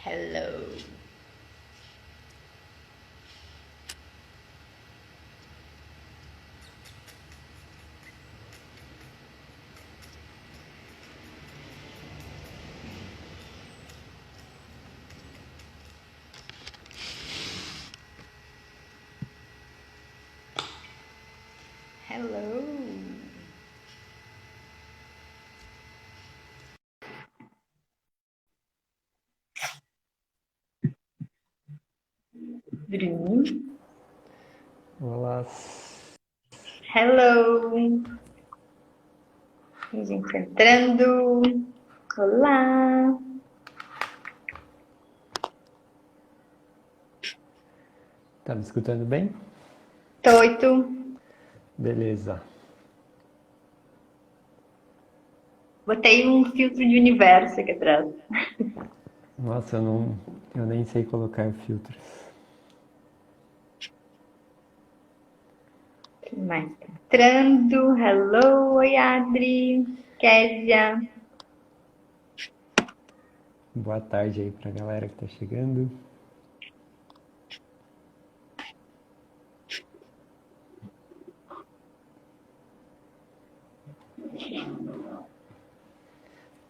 Hello. Hello. Bruno. Olá. Hello. A gente entrando. Olá. Tá me escutando bem? Toito. Beleza. Botei um filtro de universo aqui atrás. Nossa, eu nem sei colocar filtros. Quem mais tá entrando? Hello. Oi, Adri. Késia. Boa tarde aí pra galera que tá chegando.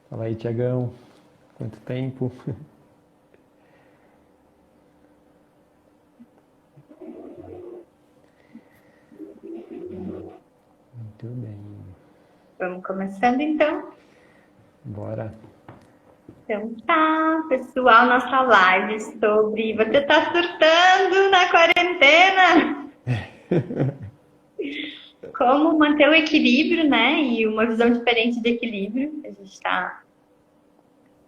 Fala aí, Tiagão. Quanto tempo? Muito bem. Vamos começando então. Bora. Então tá, pessoal, nossa live sobre você tá surtando na quarentena. Como manter o equilíbrio, né? E uma visão diferente de equilíbrio. A gente está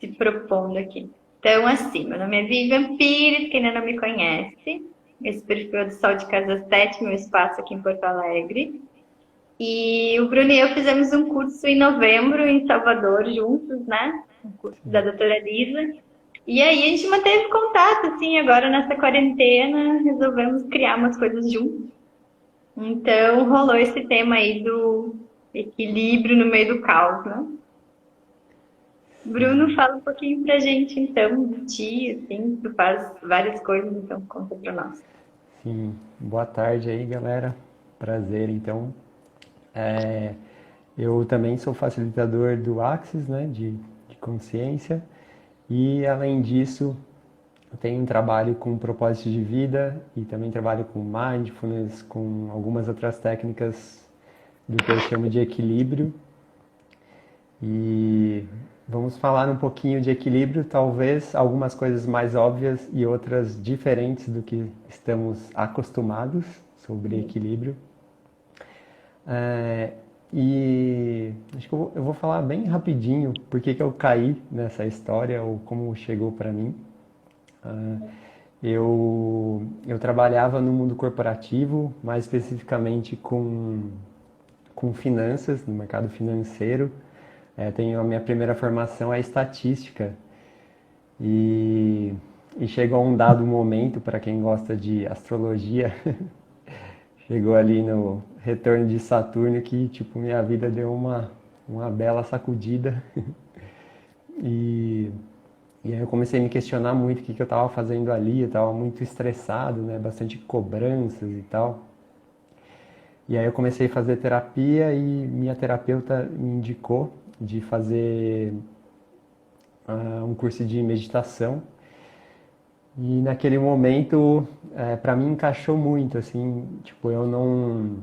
se propondo aqui. Então, assim, meu nome é Vivian Pires, quem ainda não me conhece. Esse perfil é do Sol de Casa 7, meu espaço aqui em Porto Alegre. E o Bruno e eu fizemos um curso em novembro em Salvador, juntos, né? Um curso da doutora Lisa. E aí a gente manteve contato, assim, agora nessa quarentena, resolvemos criar umas coisas juntos. Então rolou esse tema aí do equilíbrio no meio do caos, né? Bruno, Sim. fala um pouquinho pra gente, então, de ti, assim, tu faz várias coisas, então conta pra nós. Sim. Boa tarde aí, galera. Prazer, então. É, eu também sou facilitador do Axis, né, de consciência. E, além disso, eu tenho um trabalho com propósito de vida e também trabalho com mindfulness, com algumas outras técnicas do que eu chamo de equilíbrio. E vamos falar um pouquinho de equilíbrio, talvez algumas coisas mais óbvias e outras diferentes do que estamos acostumados sobre equilíbrio. É, e acho que eu vou falar bem rapidinho por que eu caí nessa história ou como chegou para mim. Eu trabalhava no mundo corporativo, mais especificamente com finanças, no mercado financeiro. Tenho a minha primeira formação é estatística e, e chegou um dado momento, para quem gosta de astrologia, chegou ali no retorno de Saturno que tipo minha vida deu uma bela sacudida e E aí eu comecei a me questionar muito o que eu estava fazendo ali, eu estava muito estressado, né? Bastante cobranças e tal. E aí eu comecei a fazer terapia e minha terapeuta me indicou de fazer um curso de meditação. E naquele momento, para mim encaixou muito, assim, tipo, eu não...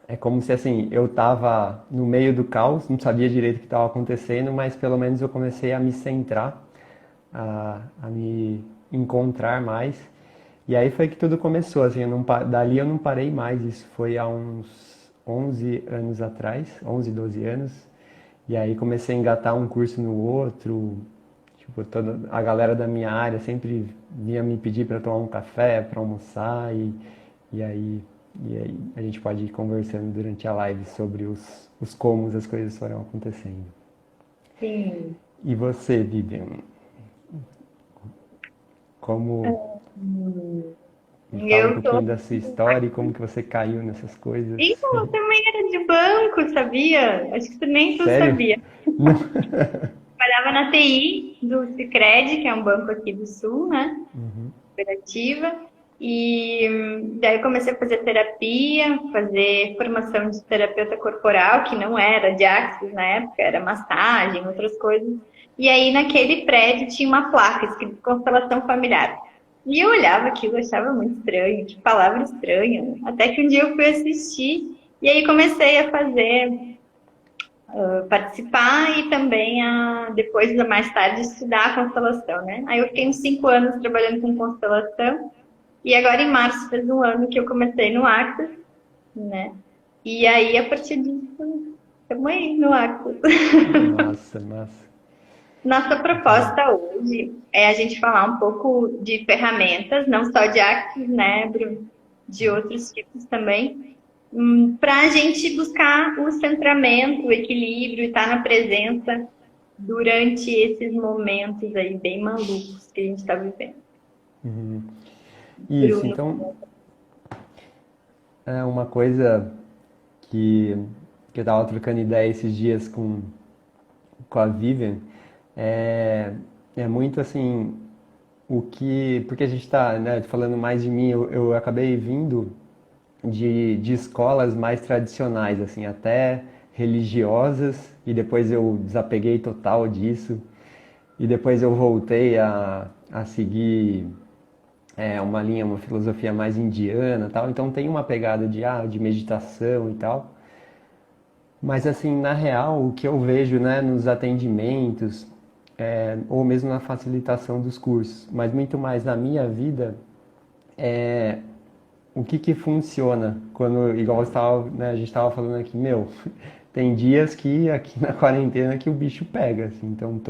É como se, assim, eu estava no meio do caos, não sabia direito o que estava acontecendo, mas pelo menos eu comecei a me centrar, a me encontrar mais. E aí foi que tudo começou, assim, dali eu não parei mais, isso foi há uns 11 anos atrás, 11, 12 anos. E aí comecei a engatar um curso no outro, tipo, toda a galera da minha área sempre vinha me pedir para tomar um café, para almoçar, e aí, e aí a gente pode ir conversando durante a live sobre os comos as coisas foram acontecendo. Sim. E você, Vivian, como me fala um Eu tô. pouquinho da sua história e como que você caiu nessas coisas? Então, eu também era de banco, sabia? Acho que nem tu Sério? sabia. Não. Trabalhava na TI, do Sicredi, que é um banco aqui do Sul, né? Uhum. Cooperativa. E daí eu comecei a fazer terapia, fazer formação de terapeuta corporal, que não era de Axis na época, era massagem, outras coisas. E aí naquele prédio tinha uma placa escrito Constelação Familiar. E eu olhava aquilo, achava muito estranho, que palavra estranha. Até que um dia eu fui assistir e aí comecei a fazer, participar e também depois, mais tarde, estudar a constelação, né? Aí eu fiquei uns 5 anos trabalhando com constelação. E agora em março fez um ano que eu comecei no Axis, né? E aí a partir disso, estamos aí no Axis. Massa, massa. Nossa proposta hoje é a gente falar um pouco de ferramentas, não só de Axis, né, Bruno? De outros tipos também, para a gente buscar o centramento, o equilíbrio e estar na presença durante esses momentos aí bem malucos que a gente está vivendo. Uhum. Isso, Bruno. então, é uma coisa que, que eu tava trocando ideia esses dias com a Vivian, é, é muito assim, porque a gente está, né, falando mais de mim, eu acabei vindo de escolas mais tradicionais, assim, até religiosas, e depois eu desapeguei total disso, e depois eu voltei a seguir uma linha, uma filosofia mais indiana e tal, então tem uma pegada de meditação e tal. Mas assim, na real, o que eu vejo, né, nos atendimentos, ou mesmo na facilitação dos cursos, mas muito mais na minha vida, é o que funciona quando, igual você tava, né, a gente estava falando aqui, meu, tem dias que aqui na quarentena que o bicho pega, assim, então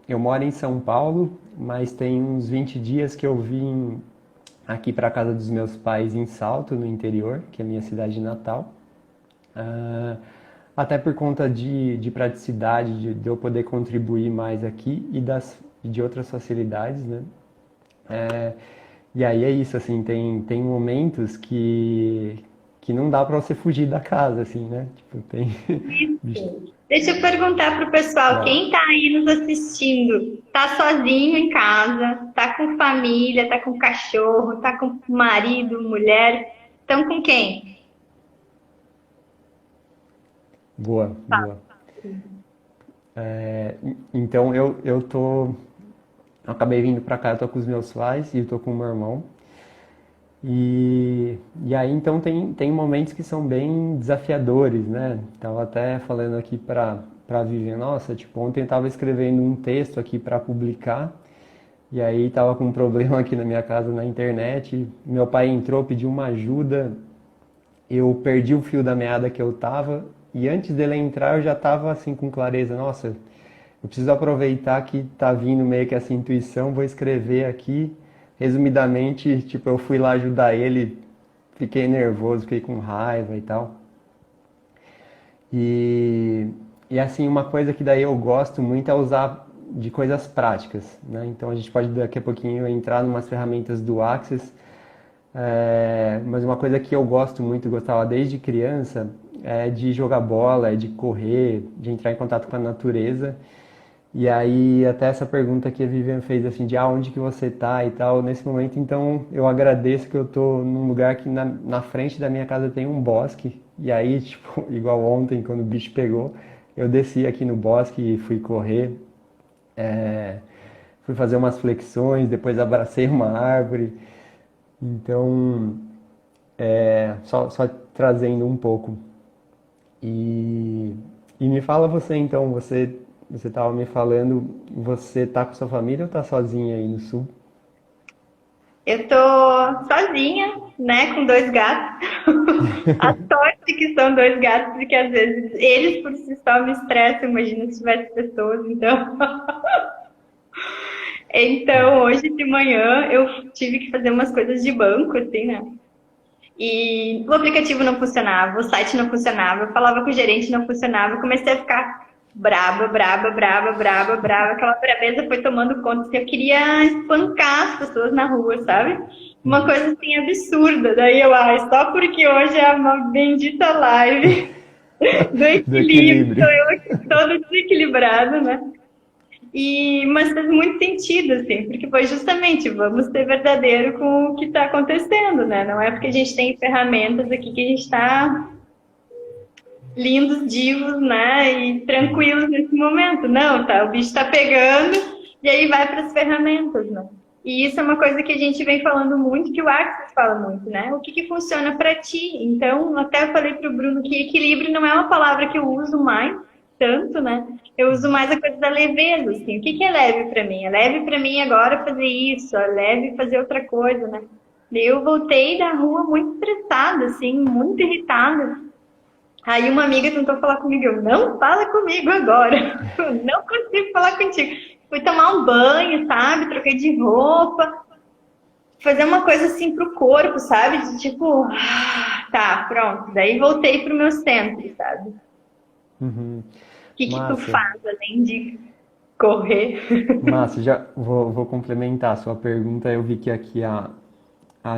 eu moro em São Paulo, mas tem uns 20 dias que eu vim aqui para casa dos meus pais em Salto, no interior, que é a minha cidade natal. Até por conta de praticidade, de eu poder contribuir mais aqui de outras facilidades, né? E aí é isso, assim, tem momentos que não dá para você fugir da casa, assim, né? Tipo, tem... Deixa eu perguntar pro pessoal, Bom, quem tá aí nos assistindo, tá sozinho em casa, tá com família, tá com cachorro, tá com marido, mulher, estão com quem? boa, boa. Então eu acabei vindo pra cá, eu tô com os meus pais e eu tô com o meu irmão. E aí então tem momentos que são bem desafiadores, né? Tava até falando aqui pra Vivian, nossa, tipo, ontem eu tava escrevendo um texto aqui pra publicar, e aí tava com um problema aqui na minha casa na internet, meu pai entrou, pediu uma ajuda, eu perdi o fio da meada que eu tava, e antes dele entrar eu já tava assim com clareza, nossa, eu preciso aproveitar que tá vindo meio que essa intuição, vou escrever aqui. Resumidamente, tipo, eu fui lá ajudar ele, fiquei nervoso, fiquei com raiva e tal. E, e assim, uma coisa que daí eu gosto muito é usar de coisas práticas, né? Então a gente pode daqui a pouquinho entrar em umas ferramentas do Access, mas uma coisa que eu gosto muito, gostava desde criança, é de jogar bola, é de correr, de entrar em contato com a natureza. E aí, até essa pergunta que a Vivian fez, assim, de onde que você tá e tal, nesse momento, então, eu agradeço que eu tô num lugar que na frente da minha casa tem um bosque, e aí, tipo, igual ontem, quando o bicho pegou, eu desci aqui no bosque e fui correr, fui fazer umas flexões, depois abracei uma árvore, então, só trazendo um pouco. E me fala você, então, você estava me falando, você tá com sua família ou tá sozinha aí no sul? Eu tô sozinha, né, com 2 gatos. A sorte que são 2 gatos, porque às vezes eles por si só me estressam, imagina se tivesse pessoas, então. Então, hoje de manhã eu tive que fazer umas coisas de banco, assim, né? E o aplicativo não funcionava, o site não funcionava, eu falava com o gerente, não funcionava, eu comecei a ficar braba, braba, braba, braba, braba. Aquela brabeza foi tomando conta, assim, eu queria espancar as pessoas na rua, sabe? Uma coisa assim absurda. Daí eu, só porque hoje é uma bendita live do Do equilíbrio, equilíbrio. tô eu aqui todo desequilibrado, né? Mas fez muito sentido, assim, porque foi justamente, vamos ser verdadeiro com o que está acontecendo, né? Não é porque a gente tem ferramentas aqui que a gente está lindos, divos, né? E tranquilos nesse momento. Não, tá? O bicho está pegando e aí vai para as ferramentas, né? E isso é uma coisa que a gente vem falando muito, que o Axis fala muito, né? O que que funciona para ti? Então, até eu falei para o Bruno que equilíbrio não é uma palavra que eu uso mais tanto, né? Eu uso mais a coisa da leveza, assim. O que que é leve para mim? É leve para mim agora fazer isso, é leve fazer outra coisa, né? Eu voltei da rua muito estressada, assim, muito irritada. Aí uma amiga tentou falar comigo, eu não fala comigo agora, eu não consigo falar contigo. Fui tomar um banho, sabe? Troquei de roupa, fazer uma coisa assim pro corpo, sabe? De tipo, tá, pronto. Daí voltei pro meu centro, sabe? O Uhum. que que tu Massa. faz além de correr? Massa, já vou complementar a sua pergunta. Eu vi que aqui a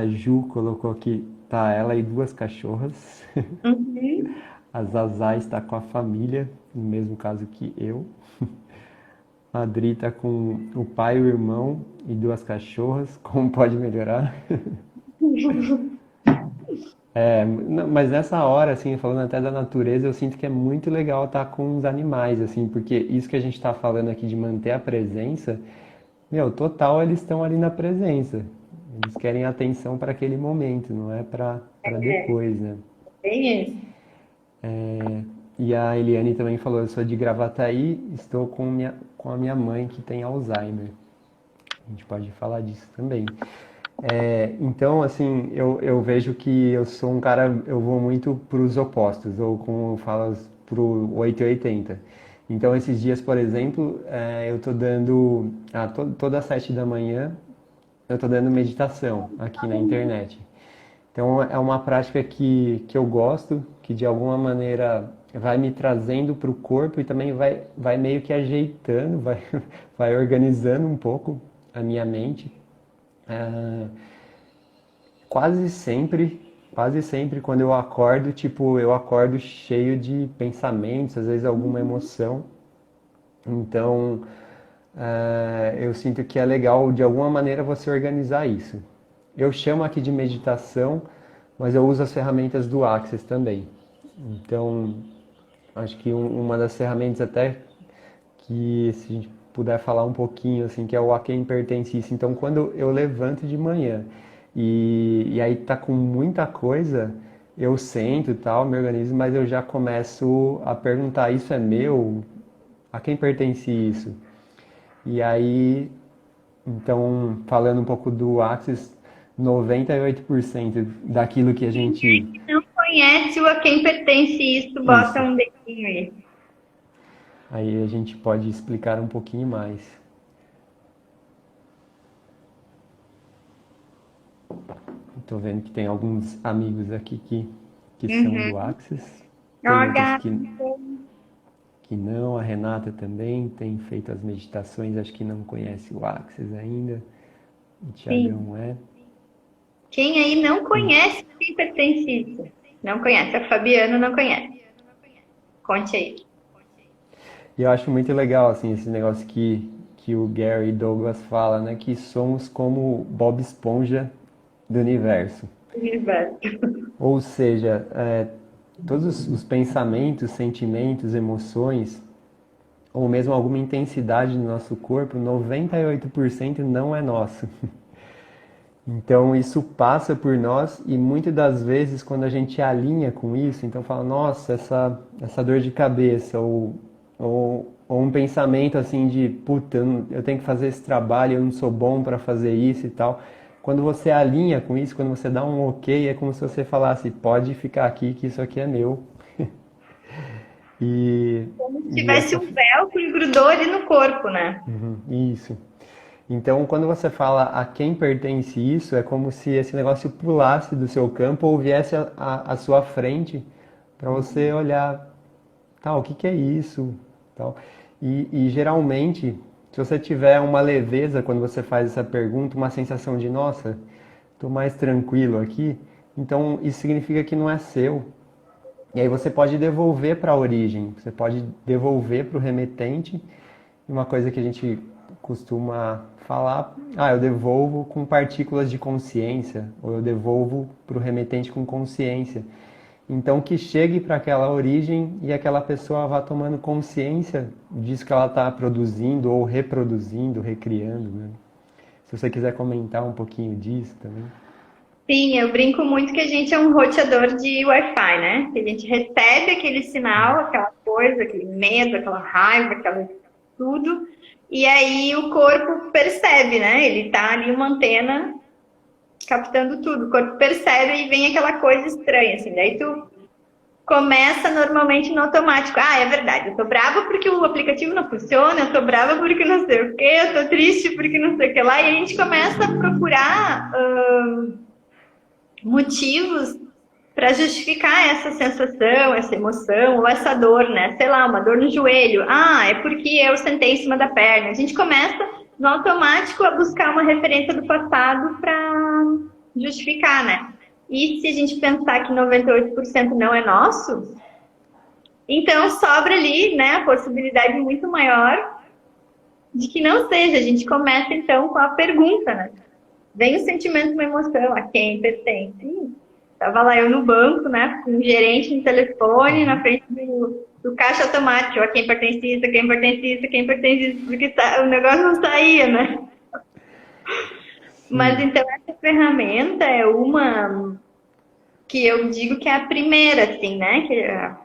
Ju colocou aqui, tá ela e duas cachorras. Uhum. A Zazá está com a família, no mesmo caso que eu. A Adri está com o pai, o irmão e duas cachorras. Como pode melhorar? Mas nessa hora, assim, falando até da natureza, eu sinto que é muito legal estar com os animais, assim, porque isso que a gente está falando aqui de manter a presença, meu, total eles estão ali na presença. Eles querem atenção para aquele momento, não é para depois, né? Bem isso. E a Eliane também falou, eu sou de Gravataí, estou com a minha mãe que tem Alzheimer. A gente pode falar disso também. Então, assim, eu vejo que eu sou um cara, eu vou muito para os opostos, ou como falas, pro 880. Então, esses dias, por exemplo, eu tô dando, toda às 7 da manhã, eu tô dando meditação aqui na internet. Então, é uma prática que eu gosto, que de alguma maneira vai me trazendo para o corpo e também vai meio que ajeitando, vai organizando um pouco a minha mente. Ah, Quase sempre, quase sempre quando eu acordo, tipo, eu acordo cheio de pensamentos, às vezes alguma emoção. Então, eu sinto que é legal de alguma maneira você organizar isso. Eu chamo aqui de meditação, mas eu uso as ferramentas do Access também. Então, acho que uma das ferramentas até que se a gente puder falar um pouquinho, assim, que é o a quem pertence isso. Então, quando eu levanto de manhã e aí tá com muita coisa, eu sento e tal, me organizo, mas eu já começo a perguntar, isso é meu? A quem pertence isso? E aí, então, falando um pouco do Axis, 98% daquilo que a gente... Não conhece o a quem pertence isso, bota Isso. um dedinho aí. Aí a gente pode explicar um pouquinho mais. Estou vendo que tem alguns amigos aqui que são do Uhum. Axis. Tem Ó, outros gato. que não. A Renata também tem feito as meditações, acho que não conhece o Axis ainda. O Sim. Tiagão é. Quem aí não Hum. conhece quem pertence isso? Não conhece. A Fabiana não conhece. Conte aí. E eu acho muito legal, assim, esse negócio que o Gary Douglas fala, né? Que somos como Bob Esponja do universo. Universo. Ou seja, todos os pensamentos, sentimentos, emoções, ou mesmo alguma intensidade no nosso corpo, 98% não é nosso. Então isso passa por nós e muitas das vezes quando a gente alinha com isso, então fala, nossa, essa dor de cabeça, ou um pensamento assim de, puta, eu tenho que fazer esse trabalho, eu não sou bom para fazer isso e tal. Quando você alinha com isso, quando você dá um ok, é como se você falasse, pode ficar aqui que isso aqui é meu. E, Como se e tivesse essa, um velcro e grudou ali no corpo, né? isso. Então, quando você fala a quem pertence isso, é como se esse negócio pulasse do seu campo ou viesse à sua frente para você olhar, tá, o que que é isso? Tal. E geralmente, se você tiver uma leveza quando você faz essa pergunta, uma sensação de, nossa, estou mais tranquilo aqui, então isso significa que não é seu. E aí você pode devolver para a origem, você pode devolver para o remetente uma coisa que a gente costuma falar, eu devolvo com partículas de consciência, ou eu devolvo para o remetente com consciência. Então, que chegue para aquela origem e aquela pessoa vá tomando consciência disso que ela está produzindo ou reproduzindo, recriando, né? Se você quiser comentar um pouquinho disso também. Sim, eu brinco muito que a gente é um roteador de Wi-Fi, né? Que a gente recebe aquele sinal, aquela coisa, aquele medo, aquela raiva, aquela tudo, e aí o corpo percebe, né? Ele tá ali uma antena captando tudo. O corpo percebe e vem aquela coisa estranha, assim. Daí tu começa normalmente no automático. Ah, é verdade, eu tô brava porque o aplicativo não funciona, eu tô brava porque não sei o quê, eu tô triste porque não sei o que lá. E a gente começa a procurar motivos para justificar essa sensação, essa emoção ou essa dor, né? Sei lá, uma dor no joelho. Ah, é porque eu sentei em cima da perna. A gente começa no automático a buscar uma referência do passado para justificar, né? E se a gente pensar que 98% não é nosso, então sobra ali, né, a possibilidade muito maior de que não seja. A gente começa então com a pergunta, né? Vem o sentimento, uma emoção, a quem pertence. Tava lá eu no banco, né, com o gerente no telefone, na frente do caixa automático, a quem pertence isso, a quem pertence isso, a quem pertence isso, porque o negócio não saía, né? Mas Sim. então essa ferramenta é uma que eu digo que é a primeira, assim, né? Que é a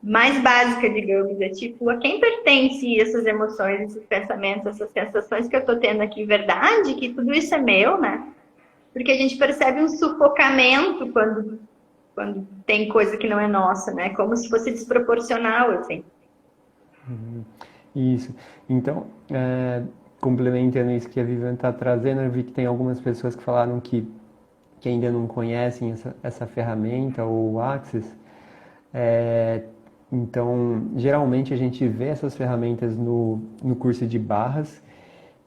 mais básica, digamos, é tipo, a quem pertence essas emoções, esses pensamentos, essas sensações que eu tô tendo aqui, verdade? Que tudo isso é meu, né? Porque a gente percebe um sufocamento quando tem coisa que não é nossa, né? Como se fosse desproporcional, assim. Isso. Então, complementando isso que a Vivian está trazendo, eu vi que tem algumas pessoas que falaram que ainda não conhecem essa ferramenta ou o Access. É, então, geralmente a gente vê essas ferramentas no curso de barras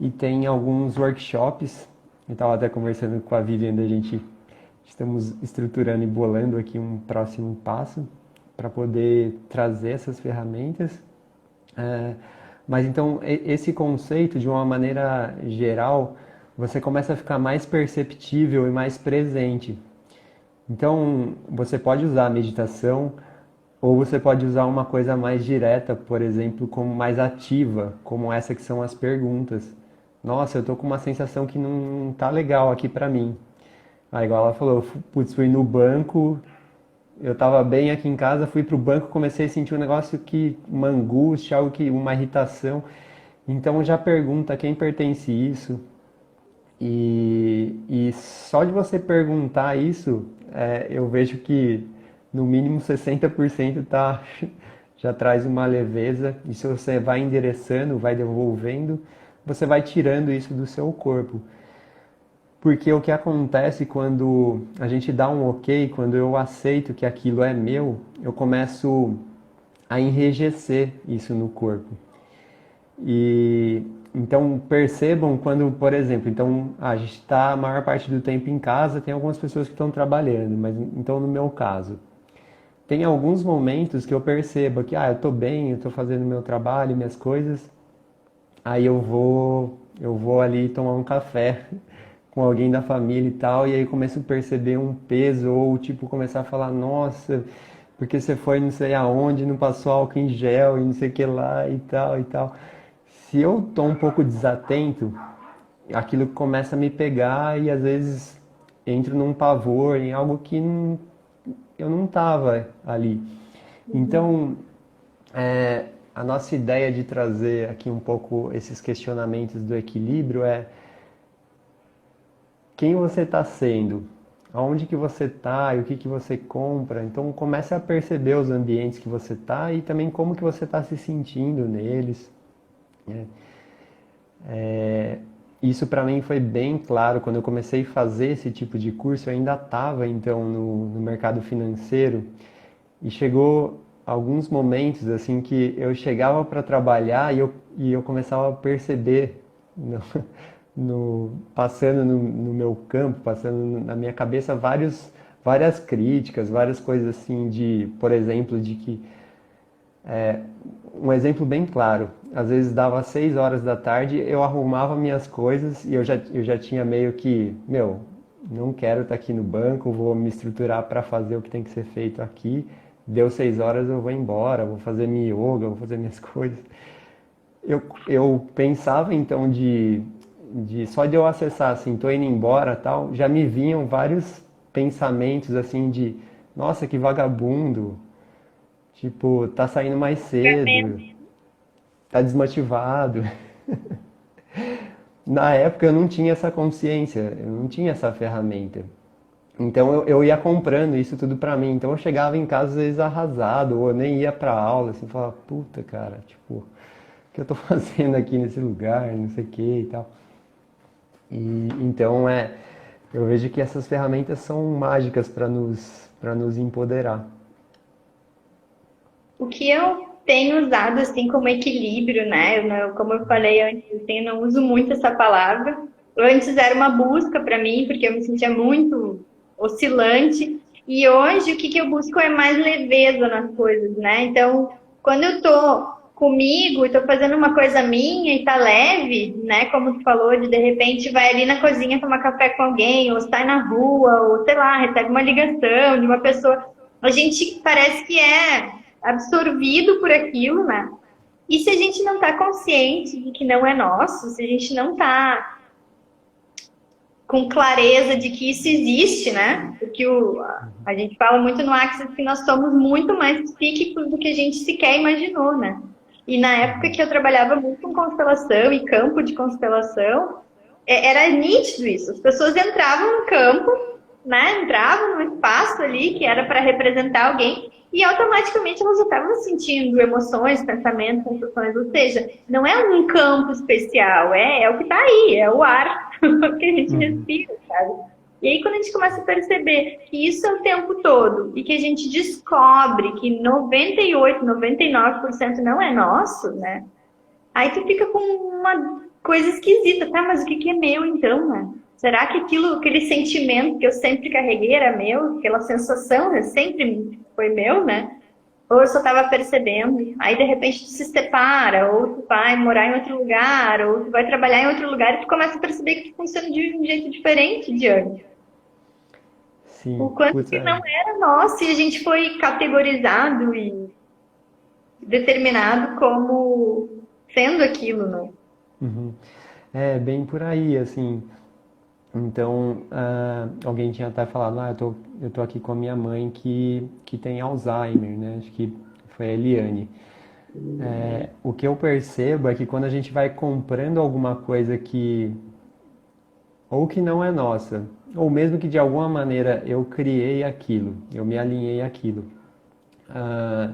e tem alguns workshops. Eu estava até conversando com a Vivian, da gente estamos estruturando e bolando aqui um próximo passo para poder trazer essas ferramentas. É, mas então, esse conceito, de uma maneira geral, você começa a ficar mais perceptível e mais presente. Então, você pode usar a meditação ou você pode usar uma coisa mais direta, por exemplo, como mais ativa, como essa que são as perguntas. Nossa, eu tô com uma sensação que não tá legal aqui pra mim. Aí, igual ela falou, putz, fui no banco, eu tava bem aqui em casa, fui pro banco, comecei a sentir um negócio que, uma angústia, algo que, uma irritação. Então já pergunta a quem pertence isso. E só de você perguntar isso, eu vejo que no mínimo 60% tá, já traz uma leveza. E se você vai endereçando, vai devolvendo, você vai tirando isso do seu corpo. Porque o que acontece quando a gente dá um ok, quando eu aceito que aquilo é meu, eu começo a enrijecer isso no corpo. E então percebam quando, por exemplo, então a gente está a maior parte do tempo em casa, tem algumas pessoas que estão trabalhando, mas então no meu caso, tem alguns momentos que eu percebo que eu estou bem, eu estou fazendo meu trabalho, minhas coisas, aí eu vou ali tomar um café com alguém da família e tal, e aí começo a perceber um peso, ou tipo, começar a falar, nossa, porque você foi não sei aonde, não passou álcool em gel e não sei o que lá e tal e tal. Se eu tô um pouco desatento, aquilo começa a me pegar e às vezes entro num pavor, em algo que eu não tava ali. Então, a nossa ideia de trazer aqui um pouco esses questionamentos do equilíbrio é quem você está sendo, aonde que você está e o que que você compra. Então comece a perceber os ambientes que você está e também como que você está se sentindo neles, né? Isso para mim foi bem claro quando eu comecei a fazer esse tipo de curso. Eu ainda estava então no mercado financeiro e chegou alguns momentos assim que eu chegava para trabalhar e eu começava a perceber passando no meu campo, passando na minha cabeça várias críticas, várias coisas assim de, por exemplo, de que um exemplo bem claro, às vezes dava 6 horas da tarde, eu arrumava minhas coisas e eu já tinha meio que, meu, não quero estar aqui no banco, vou me estruturar para fazer o que tem que ser feito aqui. Deu 6 horas, eu vou embora, vou fazer minha yoga, vou fazer minhas coisas. Eu pensava então só de eu acessar assim, tô indo embora tal, já me vinham vários pensamentos assim de, nossa, que vagabundo, tipo, tá saindo mais cedo, tá desmotivado. Na época eu não tinha essa consciência, eu não tinha essa ferramenta. Então eu ia comprando isso tudo pra mim. Então eu chegava em casa às vezes arrasado, ou eu nem ia pra aula, assim, falava, puta cara, tipo, o que eu tô fazendo aqui nesse lugar, não sei o que e tal. E então eu vejo que essas ferramentas são mágicas para nos empoderar. O que eu tenho usado assim como equilíbrio, né? Como eu falei antes, eu não uso muito essa palavra. Antes era uma busca para mim, porque eu me sentia muito oscilante. E hoje o que que eu busco é mais leveza nas coisas, né? Então, quando eu tô comigo e tô fazendo uma coisa minha e tá leve, né? Como tu falou, de repente vai ali na cozinha tomar café com alguém, ou sai na rua, ou sei lá, recebe uma ligação de uma pessoa. A gente parece que é absorvido por aquilo, né? E se a gente não está consciente de que não é nosso, se a gente não está com clareza de que isso existe, né? Porque a gente fala muito no Axis que nós somos muito mais psíquicos do que a gente sequer imaginou, né? E na época que eu trabalhava muito com constelação e campo de constelação, era nítido isso. As pessoas entravam no campo, né? Entravam no espaço ali que era para representar alguém e automaticamente elas já estavam sentindo emoções, pensamentos, sensações. Ou seja, não é um campo especial, é o que está aí, é o ar que a gente Uhum. respira, sabe? E aí quando a gente começa a perceber que isso é o tempo todo e que a gente descobre que 98, 99% não é nosso, né? Aí tu fica com uma coisa esquisita, tá? Mas o que que é meu então, né? Será que aquele sentimento que eu sempre carreguei era meu? Aquela sensação sempre foi meu, né? Ou eu só estava percebendo? Aí de repente tu se separa, ou tu vai morar em outro lugar, ou tu vai trabalhar em outro lugar e tu começa a perceber que tu funciona de um jeito diferente de antes. O Sim, quanto putz, que não era nosso e a gente foi categorizado e determinado como sendo aquilo, né? uhum. É bem por aí, assim. Então, alguém tinha até falado, eu tô aqui com a minha mãe que tem Alzheimer, né? Acho que foi a Eliane. O que eu percebo é que quando a gente vai comprando alguma coisa ou que não é nossa, ou mesmo que de alguma maneira eu criei aquilo, eu me alinhei àquilo, ah,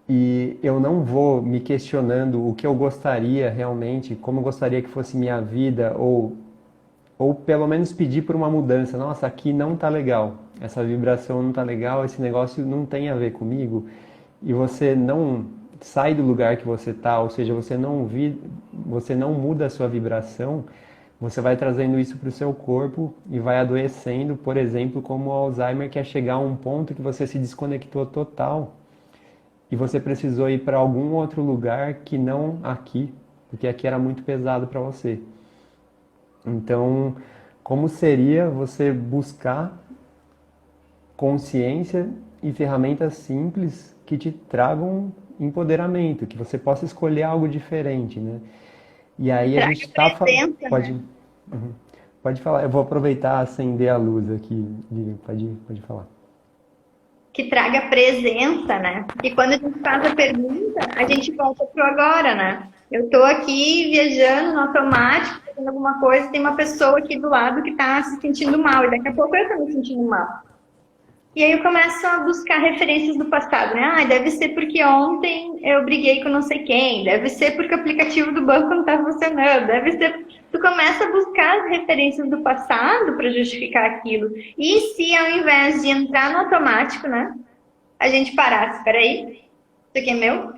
e eu não vou me questionando o que eu gostaria realmente, como eu gostaria que fosse minha vida, ou pelo menos pedir por uma mudança. Nossa, aqui não tá legal, essa vibração não tá legal, esse negócio não tem a ver comigo. E você não sai do lugar que você tá, ou seja, você não muda a sua vibração, você vai trazendo isso para o seu corpo e vai adoecendo, por exemplo, como o Alzheimer, que é chegar a um ponto que você se desconectou total e você precisou ir para algum outro lugar que não aqui, porque aqui era muito pesado para você. Então, como seria você buscar consciência e ferramentas simples que te tragam empoderamento, que você possa escolher algo diferente, né? E Que aí a gente traga está presença, pode né? uhum. Pode falar. Eu vou aproveitar e acender a luz aqui. Pode falar. Que traga presença, né? Porque quando a gente faz a pergunta, a gente volta pro agora, né? Eu tô aqui viajando no automático, fazendo alguma coisa, tem uma pessoa aqui do lado que tá se sentindo mal, e daqui a pouco eu tô me sentindo mal. E aí eu começo a buscar referências do passado, né? Ah, deve ser porque ontem eu briguei com não sei quem, deve ser porque o aplicativo do banco não tá funcionando, deve ser. Tu começa a buscar as referências do passado para justificar aquilo. E se ao invés de entrar no automático, né? A gente parasse, peraí, isso aqui é meu?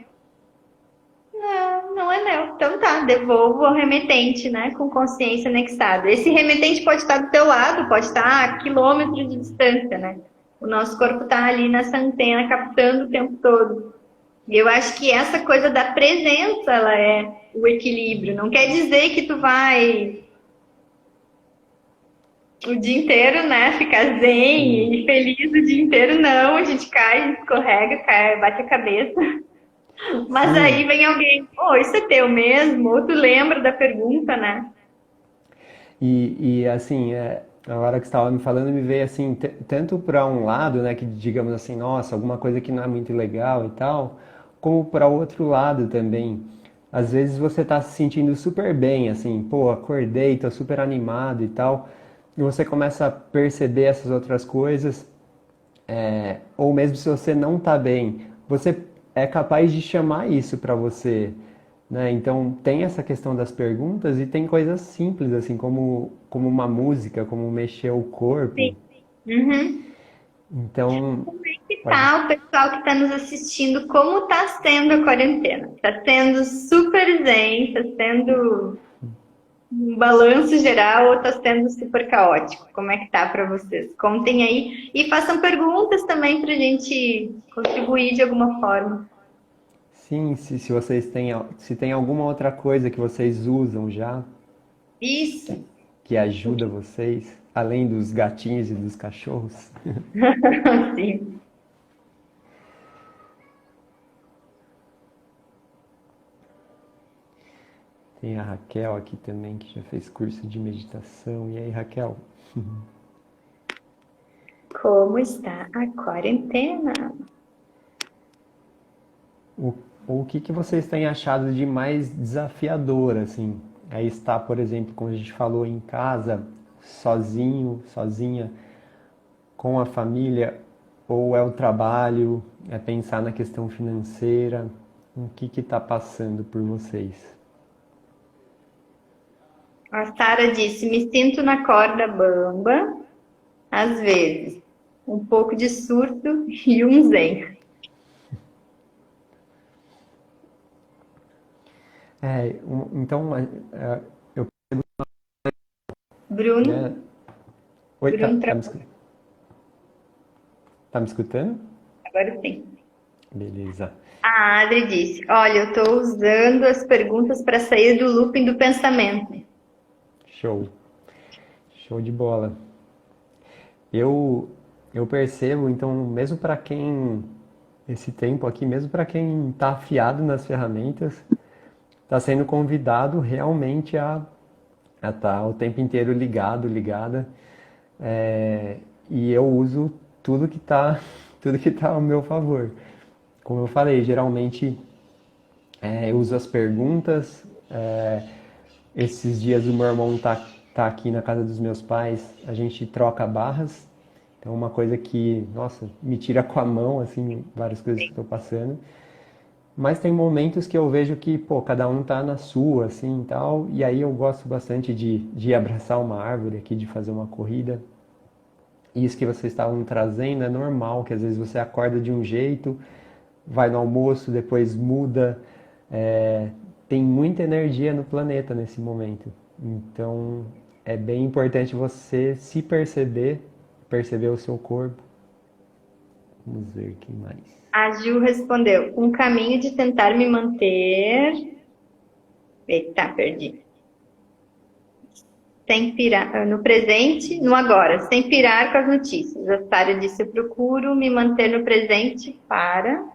Não, não é meu. Então tá, devolvo ao remetente, né? Com consciência anexada. Esse remetente pode estar do teu lado, pode estar a quilômetros de distância, né? O nosso corpo está ali nessa antena captando o tempo todo. E eu acho que essa coisa da presença, ela é o equilíbrio. Não quer dizer que tu vai o dia inteiro, né, ficar zen Sim, e feliz o dia inteiro, não. A gente cai, escorrega, cai, bate a cabeça. Mas aí sim. vem alguém, oh, isso é teu mesmo? Ou tu lembra da pergunta, né? E assim, a hora que você estava me falando, me veio assim, tanto para um lado, né, que digamos assim, nossa, alguma coisa que não é muito legal e tal, como para o outro lado também. Às vezes você está se sentindo super bem, assim, pô, acordei, tô super animado e tal, e você começa a perceber essas outras coisas, ou mesmo se você não está bem, você é capaz de chamar isso para você, né? Então tem essa questão das perguntas e tem coisas simples assim como uma música, como mexer o Sim. corpo. Uhum. Então Como é que pode. tá o pessoal que está nos assistindo? Como está sendo a quarentena? Está sendo super zen? Está sendo um balanço geral ou está sendo super caótico? Como é que tá para vocês? Contem aí e façam perguntas também para a gente contribuir de alguma forma. Sim, se vocês têm, se tem alguma outra coisa que vocês usam já Isso. que ajuda vocês, além dos gatinhos e dos cachorros. Sim. Tem a Raquel aqui também que já fez curso de meditação. E aí, Raquel? Como está a quarentena? O, o que vocês têm achado de mais desafiador, assim? Aí está, por exemplo, como a gente falou, em casa, sozinho, sozinha, com a família, ou é o trabalho, é pensar na questão financeira? O que está passando por vocês? A Sara disse: me sinto na corda bamba, às vezes. Um pouco de surto e um zen. Então, eu, Bruno, né? Oi, Bruno tá travou. tá me escutando? Agora sim. Beleza. A Adri disse: olha, eu estou usando as perguntas para sair do looping do pensamento. Show. Show de bola. Eu, eu percebo, então, mesmo para quem, esse tempo aqui, mesmo para quem está afiado nas ferramentas, está sendo convidado realmente a estar o tempo inteiro ligado, ligada. É, e eu uso tudo que está tudo que tá ao meu favor. Como eu falei, geralmente eu uso as perguntas. Esses dias o meu irmão tá aqui na casa dos meus pais, a gente troca barras. Então uma coisa que, nossa, me tira com a mão, assim, várias coisas que estou passando. Mas tem momentos que eu vejo que, pô, cada um tá na sua, assim, e tal. E aí eu gosto bastante de abraçar uma árvore aqui, de fazer uma corrida. E isso que vocês estavam trazendo é normal, que às vezes você acorda de um jeito, vai no almoço, depois muda. É, tem muita energia no planeta nesse momento. Então é bem importante você se perceber, perceber o seu corpo. Vamos ver quem mais. A Ju respondeu: um caminho de tentar me manter. Eita, perdi. Sem pirar, no presente, no agora, sem pirar com as notícias. A Sara disse: eu procuro me manter no presente para.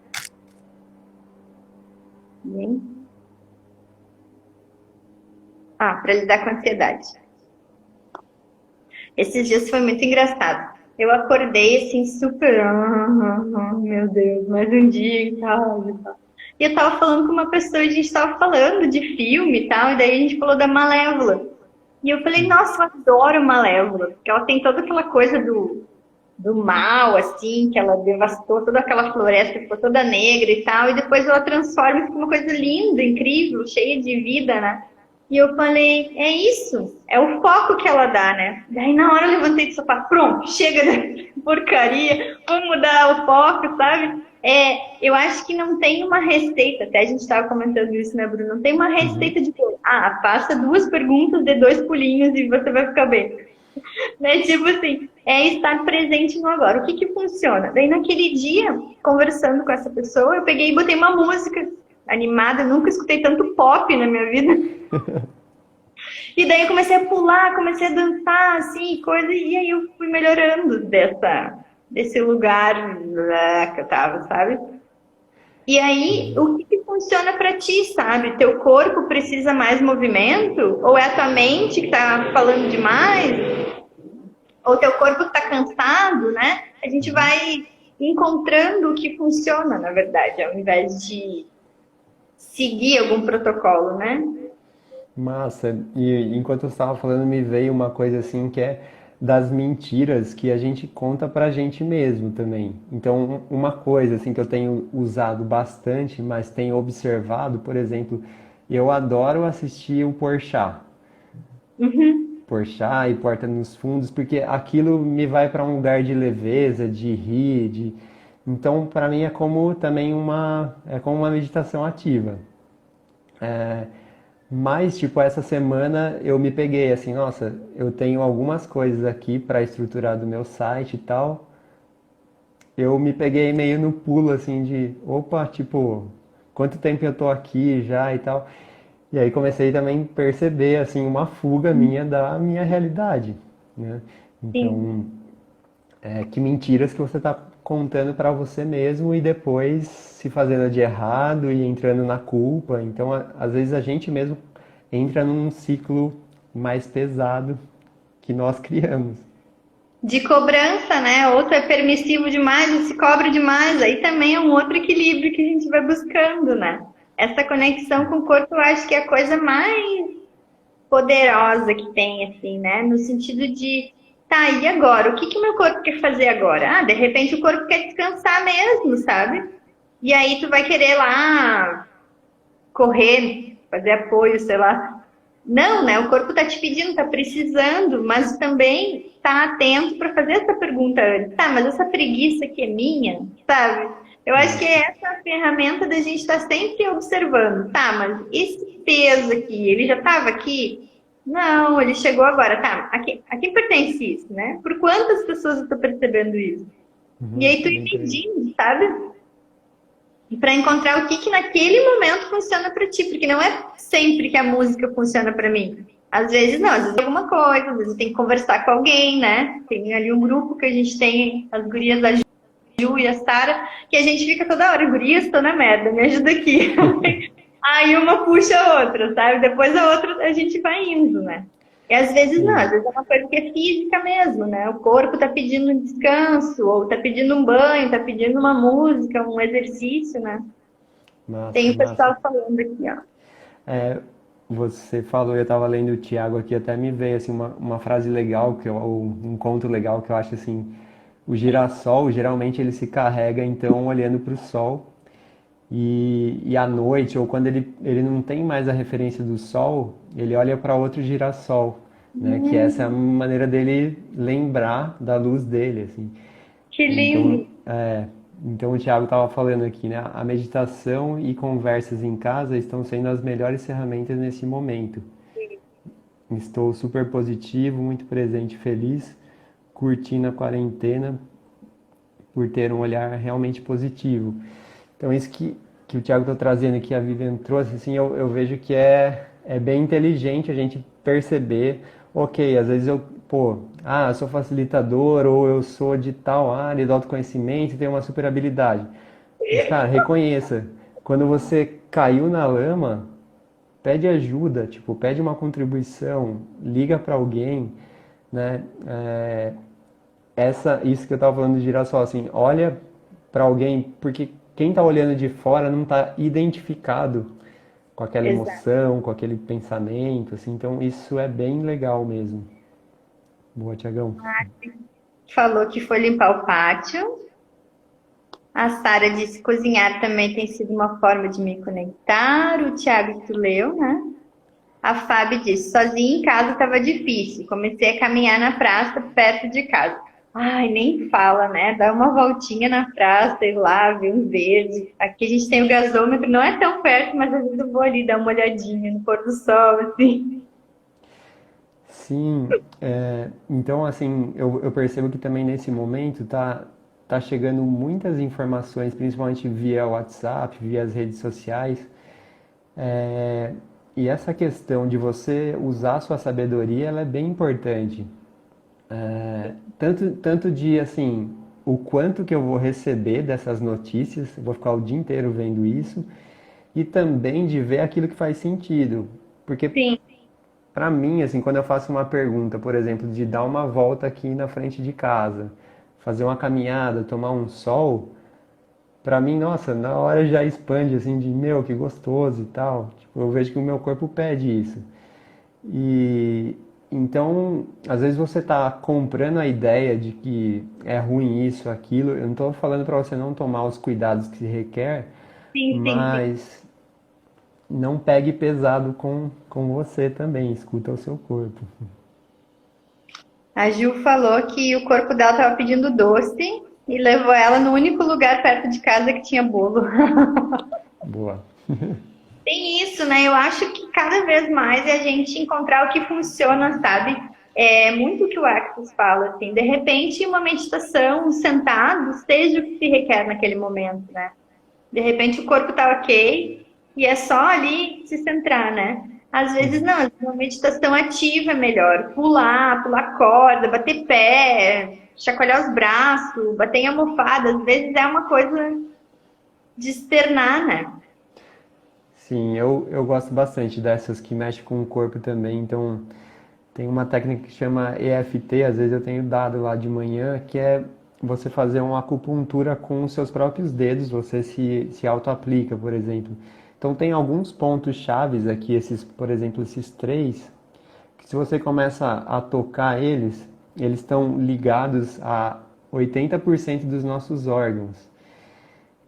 Ah, para lidar com a ansiedade. Esses dias foi muito engraçado. Eu acordei assim, super. Meu Deus, mais um dia em casa e tal. E eu tava falando com uma pessoa, e a gente tava falando de filme e tal, e daí a gente falou da Malévola. E eu falei, nossa, eu adoro Malévola, porque ela tem toda aquela coisa do mal, assim, que ela devastou toda aquela floresta, ficou toda negra e tal, e depois ela transforma e fica uma coisa linda, incrível, cheia de vida, né? E eu falei, é isso, é o foco que ela dá, né? Daí na hora eu levantei do sofá, pronto, chega da porcaria, vamos mudar o foco, sabe? Eu acho que não tem uma receita, até a gente estava comentando isso, né, Bruno? Não tem uma Uhum. receita de, faça duas perguntas de dois pulinhos e você vai ficar bem. Né? Tipo assim, é estar presente no agora. O que que funciona? Daí naquele dia, conversando com essa pessoa, eu peguei e botei uma música animada, eu nunca escutei tanto pop na minha vida. E daí eu comecei a pular, comecei a dançar, assim, coisa, e aí eu fui melhorando desse lugar que eu tava, sabe? E aí, o que que funciona pra ti, sabe? Teu corpo precisa mais movimento? Ou é a tua mente que tá falando demais? Ou teu corpo está cansado, né? A gente vai encontrando o que funciona, na verdade, ao invés de seguir algum protocolo, né? Massa. E enquanto eu estava falando, me veio uma coisa assim que é das mentiras que a gente conta pra gente mesmo também. Então, uma coisa assim que eu tenho usado bastante, mas tenho observado, por exemplo, eu adoro assistir o Porchat. Uhum. Porchat e Porta nos Fundos, porque aquilo me vai para um lugar de leveza, de rir, de... Então, para mim é como também uma meditação ativa. Mas, tipo, essa semana eu me peguei assim, nossa, eu tenho algumas coisas aqui para estruturar do meu site e tal. Eu me peguei meio no pulo, assim, de, opa, tipo, quanto tempo eu tô aqui já e tal. E aí comecei também a perceber, assim, uma fuga minha da minha realidade, né? Sim. Então, que mentiras que você está contando para você mesmo e depois se fazendo de errado e entrando na culpa. Então, às vezes a gente mesmo entra num ciclo mais pesado que nós criamos. De cobrança, né? Outro é permissivo demais, ou se cobra demais. Aí também é um outro equilíbrio que a gente vai buscando, né? Essa conexão com o corpo, eu acho que é a coisa mais poderosa que tem, assim, né? No sentido de, tá, e agora? O que que meu corpo quer fazer agora? Ah, de repente o corpo quer descansar mesmo, sabe? E aí tu vai querer lá correr, fazer apoio, sei lá. Não, né? O corpo tá te pedindo, tá precisando, mas também tá atento para fazer essa pergunta antes. Tá, mas essa preguiça aqui é minha, sabe? Eu acho que é essa a ferramenta da gente estar sempre observando. Tá, mas esse peso aqui, ele já estava aqui? Não, ele chegou agora. Tá, a quem pertence isso, né? Por quantas pessoas eu tô percebendo isso? E aí tu ir Bem por aí. medindo, sabe? Para encontrar o que que naquele momento funciona para ti, porque não é sempre que a música funciona para mim. Às vezes não, às vezes é alguma coisa, às vezes eu tenho que conversar com alguém, né? Tem ali um grupo que a gente tem, as gurias da Ju e a Sara, que a gente fica toda hora, gurias, tô na merda, me ajuda aqui. Aí uma puxa a outra, sabe? Depois a outra a gente vai indo, né? E às vezes não, Sim. às vezes é uma coisa que é física mesmo, né? O corpo tá pedindo um descanso, ou tá pedindo um banho, tá pedindo uma música, um exercício, né? Massa, Tem o massa. pessoal falando aqui, ó. É, você falou, eu estava lendo o Tiago aqui, até me veio assim, uma frase legal, ou um conto legal que eu acho assim, o girassol, geralmente ele se carrega então olhando para o sol. E à noite, ou quando ele não tem mais a referência do sol, ele olha para outro girassol, né? Que essa é a maneira dele lembrar da luz dele, assim. Que Então, lindo. então o Thiago estava falando aqui, né? A meditação e conversas em casa estão sendo as melhores ferramentas nesse momento. Estou super positivo, muito presente, e feliz, curtindo a quarentena por ter um olhar realmente positivo. Então, isso que o Thiago está trazendo aqui, a Vivian trouxe, assim, eu vejo que é bem inteligente a gente perceber, ok, às vezes eu sou facilitador ou eu sou de tal área do autoconhecimento e tenho uma super habilidade. Mas, cara, reconheça, quando você caiu na lama, pede ajuda, tipo, pede uma contribuição, liga para alguém, né? Isso que eu estava falando de girassol, assim, olha para alguém, porque quem está olhando de fora não está identificado com aquela Exato. emoção, com aquele pensamento, assim, então isso é bem legal mesmo. Boa, Tiagão. Falou que foi limpar o pátio. A Sara disse cozinhar também tem sido uma forma de me conectar. O Thiago que tu leu, né? A Fábio disse, sozinha em casa estava difícil. Comecei a caminhar na praça perto de casa. Ai, nem fala, né? Dá uma voltinha na praça, ir lá, ver um verde. Aqui a gente tem o gasômetro, não é tão perto, mas às vezes eu vou ali dar uma olhadinha no pôr do sol, assim. Sim, então assim, eu percebo que também nesse momento tá chegando muitas informações, principalmente via WhatsApp, via as redes sociais, é, e essa questão de você usar a sua sabedoria, ela é bem importante. Tanto de assim, o quanto que eu vou receber dessas notícias, eu vou ficar o dia inteiro vendo isso, e também de ver aquilo que faz sentido. Porque Sim, para mim, assim, quando eu faço uma pergunta, por exemplo, de dar uma volta aqui na frente de casa, fazer uma caminhada, tomar um sol, para mim, nossa, na hora já expande assim de meu, que gostoso e tal. Tipo, eu vejo que o meu corpo pede isso. E então, às vezes você tá comprando a ideia de que é ruim isso, aquilo. Eu não tô falando para você não tomar os cuidados que se requer, sim, sim, sim. mas não pegue pesado com você também, escuta o seu corpo. A Gil falou que o corpo dela estava pedindo doce e levou ela no único lugar perto de casa que tinha bolo. Boa. Tem isso, né? Eu acho que cada vez mais é a gente encontrar o que funciona, sabe? É muito o que o Actus fala, assim. De repente, uma meditação, um sentado, seja o que se requer naquele momento, né? De repente o corpo tá ok e é só ali se centrar, né? Às vezes não, às vezes uma meditação ativa é melhor. Pular corda, bater pé, chacoalhar os braços, bater em almofada. Às vezes é uma coisa de externar, né? Sim, eu gosto bastante dessas que mexem com o corpo também. Então, tem uma técnica que chama EFT, às vezes eu tenho dado lá de manhã, que é você fazer uma acupuntura com os seus próprios dedos, você se auto-aplica, por exemplo. Então, tem alguns pontos chaves aqui, por exemplo, esses três, que se você começa a tocar eles, eles estão ligados a 80% dos nossos órgãos.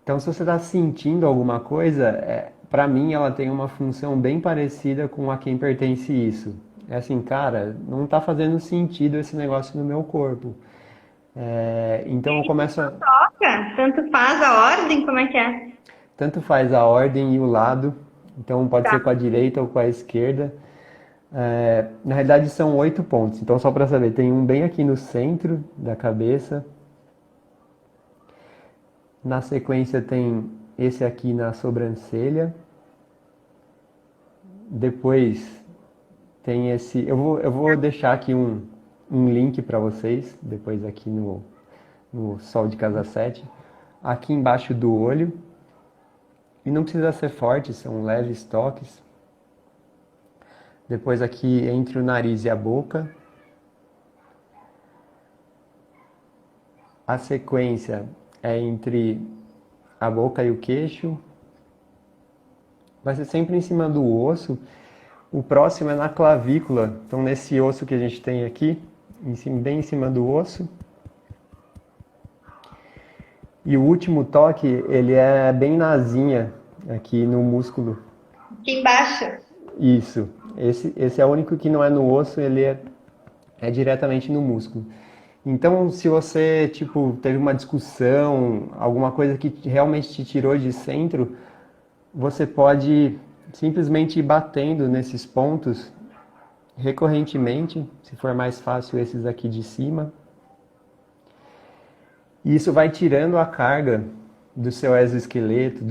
Então, se você está sentindo alguma coisa, para mim ela tem uma função bem parecida com a quem pertence isso. É assim, cara, não está fazendo sentido esse negócio no meu corpo. Então eu começo a... Toca, tanto faz a ordem, como é que é? Tanto faz a ordem e o lado, então pode Tá. ser com a direita ou com a esquerda. Na realidade são 8 pontos, então só para saber, tem um bem aqui no centro da cabeça. Na sequência tem esse aqui na sobrancelha. Depois tem esse. Eu vou deixar aqui um link para vocês, depois aqui no Sol de Casa 7. Aqui embaixo do olho. E não precisa ser forte, são leves toques. Depois aqui entre o nariz e a boca. A sequência é entre a boca e o queixo. Vai ser sempre em cima do osso. O próximo é na clavícula, então nesse osso que a gente tem aqui, bem em cima do osso. E o último toque, ele é bem na asinha, aqui no músculo. Aqui embaixo. Isso. Esse é o único que não é no osso, ele é diretamente no músculo. Então, se você, tipo, teve uma discussão, alguma coisa que realmente te tirou de centro, você pode simplesmente ir batendo nesses pontos recorrentemente, se for mais fácil esses aqui de cima. E isso vai tirando a carga do seu exoesqueleto,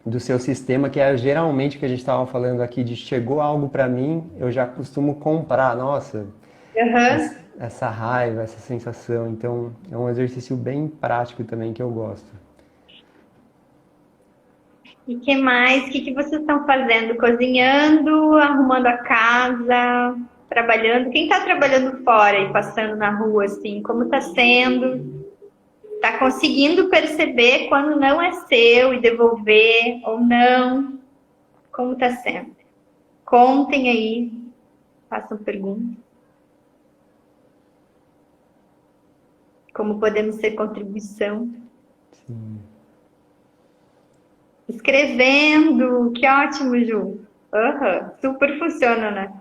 do seu sistema, que é geralmente o que a gente estava falando aqui, de chegou algo para mim, eu já costumo comprar. Nossa, Aham. essa raiva, essa sensação. Então, é um exercício bem prático também que eu gosto. E que mais? O que que vocês estão fazendo? Cozinhando, arrumando a casa, trabalhando? Quem está trabalhando fora e passando na rua, assim, como está sendo? Está conseguindo perceber quando não é seu e devolver ou não? Como está sendo? Contem aí, façam perguntas. Como podemos ser contribuição? Sim. Escrevendo, que ótimo, Ju. Aham, super funciona, né?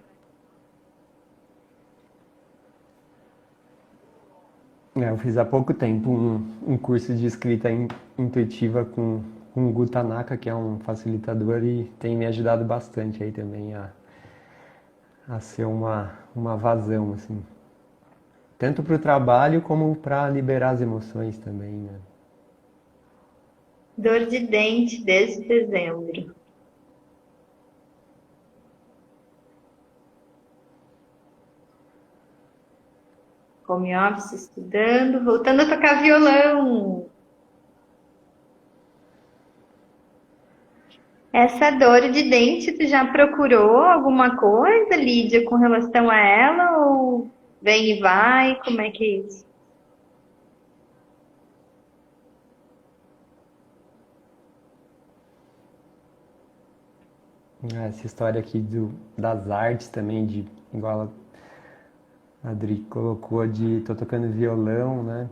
Eu fiz há pouco tempo um curso de escrita intuitiva com o Gu Tanaka, que é um facilitador e tem me ajudado bastante aí também a ser uma vazão, assim. Tanto para o trabalho como para liberar as emoções também, né? Dor de dente desde dezembro. Home office, estudando, voltando a tocar violão. Essa dor de dente, tu já procurou alguma coisa, Lídia, com relação a ela? Ou vem e vai? Como é que é isso? Essa história aqui das artes também, igual a Adri colocou, de tô tocando violão, né?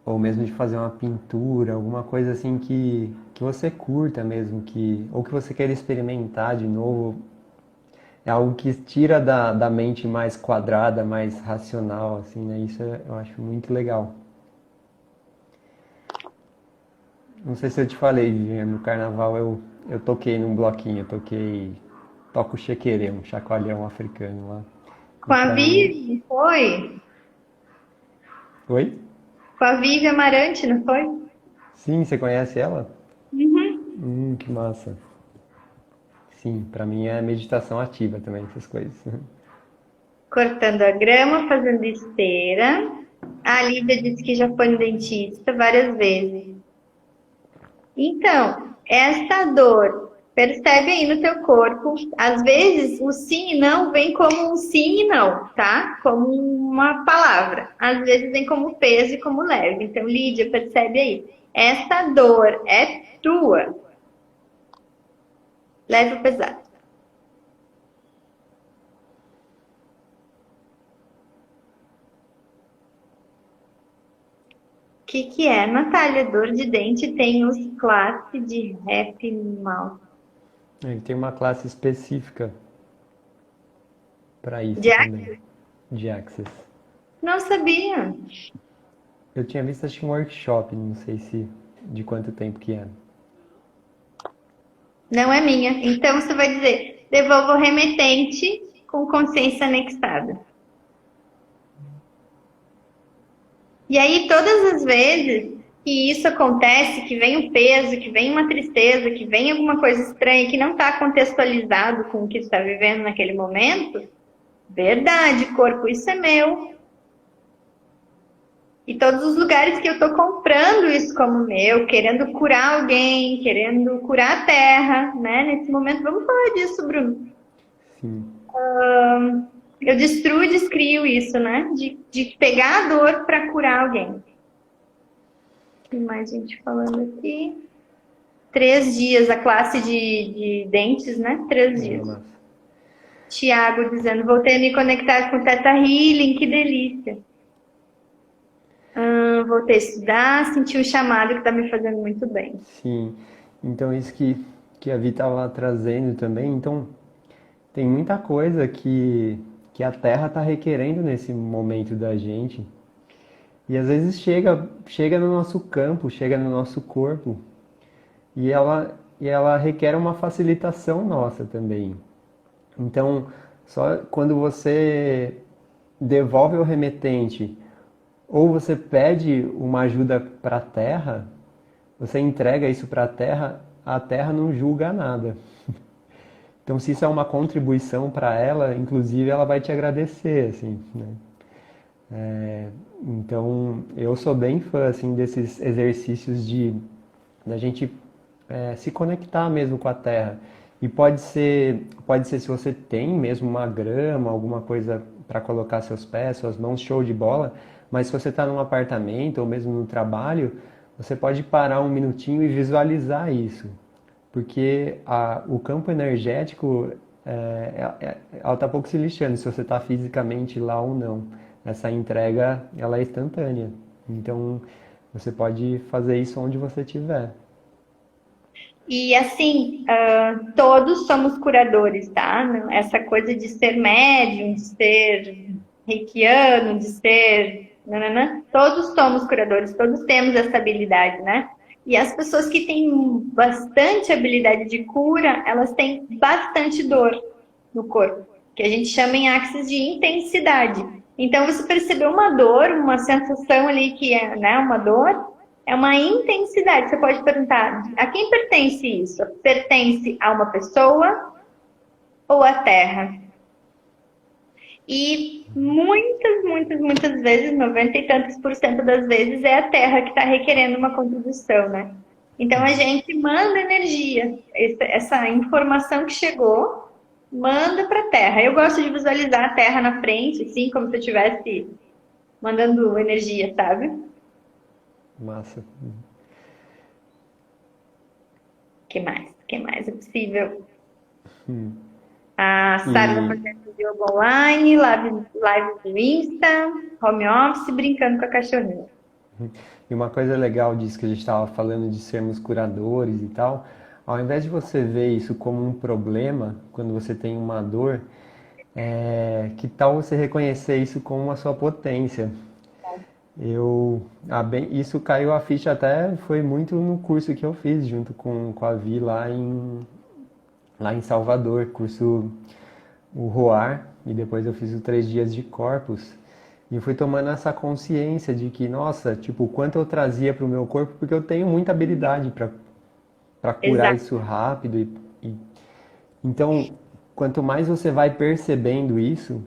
Ou mesmo de fazer uma pintura, alguma coisa assim que você curta mesmo, ou que você queira experimentar de novo. É algo que tira da mente mais quadrada, mais racional, assim, né? Eu acho muito legal. Não sei se eu te falei, Viviane, no carnaval eu toquei num bloquinho, toco chequerê, um chacoalhão africano lá. Com E a pra mim. Vivi, foi? Oi? Com a Vivi Amarante, não foi? Sim, você conhece ela? Uhum. Que massa. Sim, pra mim é meditação ativa também, essas coisas. Cortando a grama, fazendo esteira. A Lídia disse que já foi no dentista várias vezes. Então, essa dor, percebe aí no teu corpo. Às vezes, o sim e não vem como um sim e não, tá? Como uma palavra. Às vezes, vem como peso e como leve. Então, Lídia, percebe aí. Essa dor é tua. Leve ou pesado? Que é, Natália? Dor de dente tem os classe de rap mal. Ele tem uma classe específica para isso também, Jack? de Access. Não sabia. Eu tinha visto, acho que um workshop, não sei se de quanto tempo que é. Não é minha. Então você vai dizer, devolva o remetente com consciência anexada. E aí, todas as vezes que isso acontece, que vem um peso, que vem uma tristeza, que vem alguma coisa estranha, que não está contextualizado com o que está vivendo naquele momento, verdade, corpo, isso é meu. E todos os lugares que eu estou comprando isso como meu, querendo curar alguém, querendo curar a terra, né? Nesse momento, vamos falar disso, Bruno. Sim. Eu destruo e descrio isso, né? De pegar a dor para curar alguém. Tem mais gente falando aqui. 3 dias, a classe de dentes, né? 3 dias. Massa. Tiago dizendo, voltei a me conectar com o Teta Healing, que delícia. Voltei a estudar, senti o chamado que está me fazendo muito bem. Sim. Então isso que a Vi estava trazendo também, então tem muita coisa que a Terra está requerendo nesse momento da gente. E às vezes chega no nosso campo, chega no nosso corpo, e ela requer uma facilitação nossa também. Então, só quando você devolve o remetente ou você pede uma ajuda para a Terra, você entrega isso para a Terra não julga nada. Então, se isso é uma contribuição para ela, inclusive ela vai te agradecer, assim, né? Então, eu sou bem fã assim desses exercícios de da gente se conectar mesmo com a terra. E pode ser se você tem mesmo uma grama, alguma coisa para colocar seus pés, suas mãos, show de bola. Mas se você está num apartamento ou mesmo no trabalho, você pode parar um minutinho e visualizar isso, porque o campo energético ela está pouco se lixando se você está fisicamente lá ou não. Essa entrega ela é instantânea. Então você pode fazer isso onde você estiver. E assim, todos somos curadores, tá? Essa coisa de ser médium, de ser reikiano, de ser... Nananã, todos somos curadores, todos temos essa habilidade, né? E as pessoas que têm bastante habilidade de cura, elas têm bastante dor no corpo. que a gente chama em axis de intensidade. Então, você percebeu uma dor, uma sensação ali que é, né, uma dor, é uma intensidade. Você pode perguntar, a quem pertence isso? Pertence a uma pessoa ou à Terra? E muitas vezes, 90 e tantos por cento das vezes, é a Terra que está requerendo uma contribuição, né? Então a gente manda energia, essa informação que chegou, manda para a Terra. Eu gosto de visualizar a Terra na frente, assim, como se eu estivesse mandando energia, sabe? O Massa. que mais? O que mais é possível? Hum. A Sara está E, fazendo yoga online, live do Insta, home office, brincando com a cachorrinha. e uma coisa legal disso que a gente estava falando de sermos curadores e tal, ao invés de você ver isso como um problema, quando você tem uma dor, que tal você reconhecer isso como a sua potência? Isso caiu a ficha até, foi muito no curso que eu fiz junto com a Vi lá em Salvador, curso o Roar, e depois eu fiz os 3 dias de Corpus. E eu fui tomando essa consciência de que, nossa, tipo, o quanto eu trazia para o meu corpo, porque eu tenho muita habilidade para curar Exato. isso rápido. Então, quanto mais você vai percebendo isso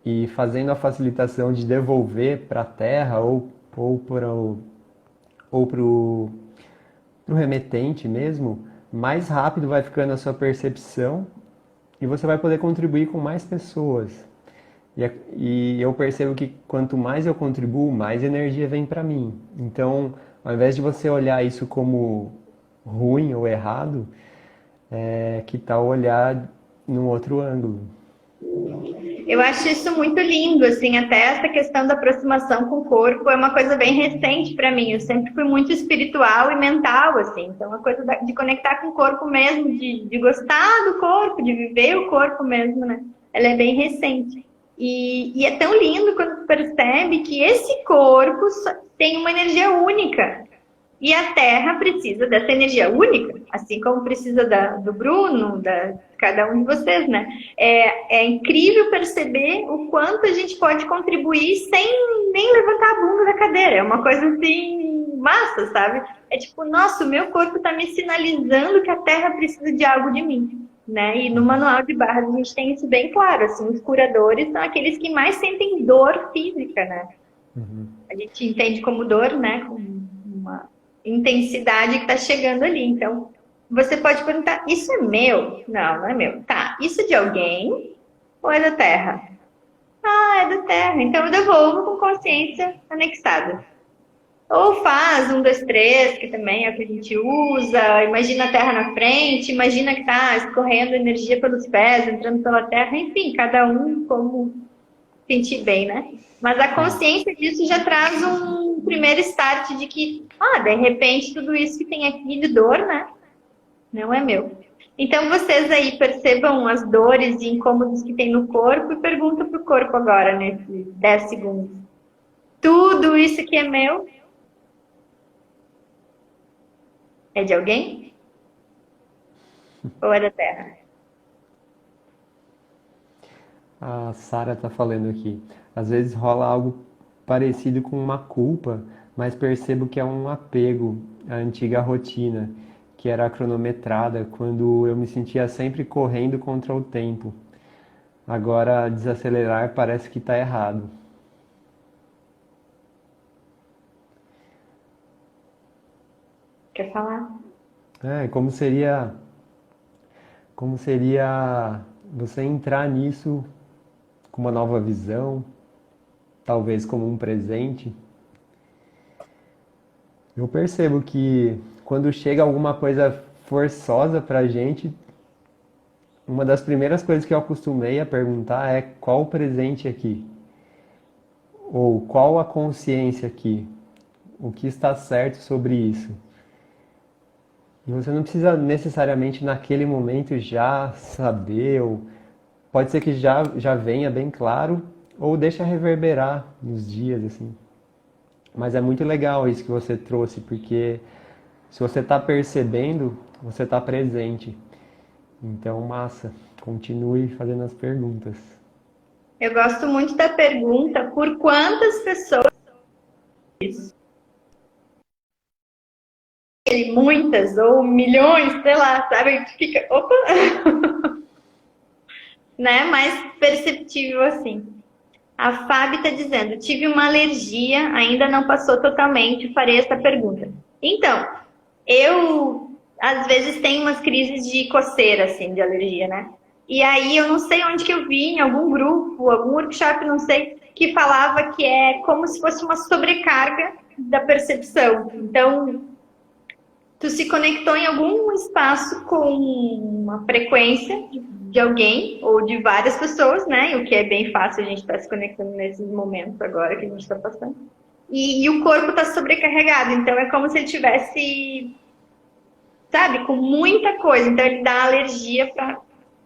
e fazendo a facilitação de devolver para a Terra ou para o remetente mesmo, mais rápido vai ficando a sua percepção e você vai poder contribuir com mais pessoas. E eu percebo que quanto mais eu contribuo, mais energia vem para mim. Então, ao invés de você olhar isso como ruim ou errado, que tal olhar num outro ângulo? Eu acho isso muito lindo, assim, até essa questão da aproximação com o corpo é uma coisa bem recente para mim. Eu sempre fui muito espiritual e mental, assim, então a coisa de conectar com o corpo mesmo, de gostar do corpo, de viver o corpo mesmo, né? Ela é bem recente. E é tão lindo quando tu percebe que esse corpo tem uma energia única. E a Terra precisa dessa energia única, assim como precisa do Bruno, de cada um de vocês, né? É incrível perceber o quanto a gente pode contribuir sem nem levantar a bunda da cadeira. É uma coisa assim, massa, sabe? É tipo, nossa, o meu corpo está me sinalizando que a Terra precisa de algo de mim. Né? E no manual de barras a gente tem isso bem claro, assim, os curadores são aqueles que mais sentem dor física, né? A gente entende como dor, né? Como uma intensidade que está chegando ali. Então, você pode perguntar: isso é meu? Não, não é meu. Tá, isso é de alguém ou é da Terra? Ah, é da Terra. Então eu devolvo com consciência anexada. Ou faz 1, 2, 3, que também é o que a gente usa. Imagina a Terra na frente, imagina que está escorrendo energia pelos pés, entrando pela Terra. Enfim, cada um como sentir bem, né? Mas a consciência disso já traz um primeiro start de que, de repente, tudo isso que tem aqui de dor, né? Não é meu. Então, vocês aí percebam as dores e incômodos que tem no corpo e perguntam pro corpo agora, nesses 10 segundos. Tudo isso aqui é meu? É de alguém? Ou é da Terra? A Sara tá falando aqui. Às vezes rola algo parecido com uma culpa, mas percebo que é um apego à antiga rotina, que era cronometrada, quando eu me sentia sempre correndo contra o tempo. Agora, desacelerar parece que está errado. Quer falar? Como seria você entrar nisso com uma nova visão, talvez como um presente? Eu percebo que quando chega alguma coisa forçosa pra gente, uma das primeiras coisas que eu acostumei a perguntar é qual o presente aqui? Ou qual a consciência aqui? O que está certo sobre isso? E você não precisa necessariamente naquele momento já saber, ou pode ser que já venha bem claro, ou deixa reverberar nos dias, assim. Mas é muito legal isso que você trouxe, porque se você está percebendo, você está presente. Então, massa. continue fazendo as perguntas. Eu gosto muito da pergunta, por quantas pessoas? Muitas ou milhões, sei lá, sabe? Tu fica, opa, né? Mais perceptível assim. A Fábio está dizendo, tive uma alergia, ainda não passou totalmente, farei essa pergunta. Então, eu às vezes tenho umas crises de coceira, assim, de alergia, né? E aí eu não sei onde que eu vi, em algum grupo, algum workshop, não sei, que falava que é como se fosse uma sobrecarga da percepção. Então, tu se conectou em algum espaço com uma frequência de alguém ou de várias pessoas, né? O que é bem fácil a gente estar se conectando nesses momentos agora que a gente está passando. E o corpo está sobrecarregado, então é como se ele tivesse, sabe, com muita coisa. Então ele dá alergia para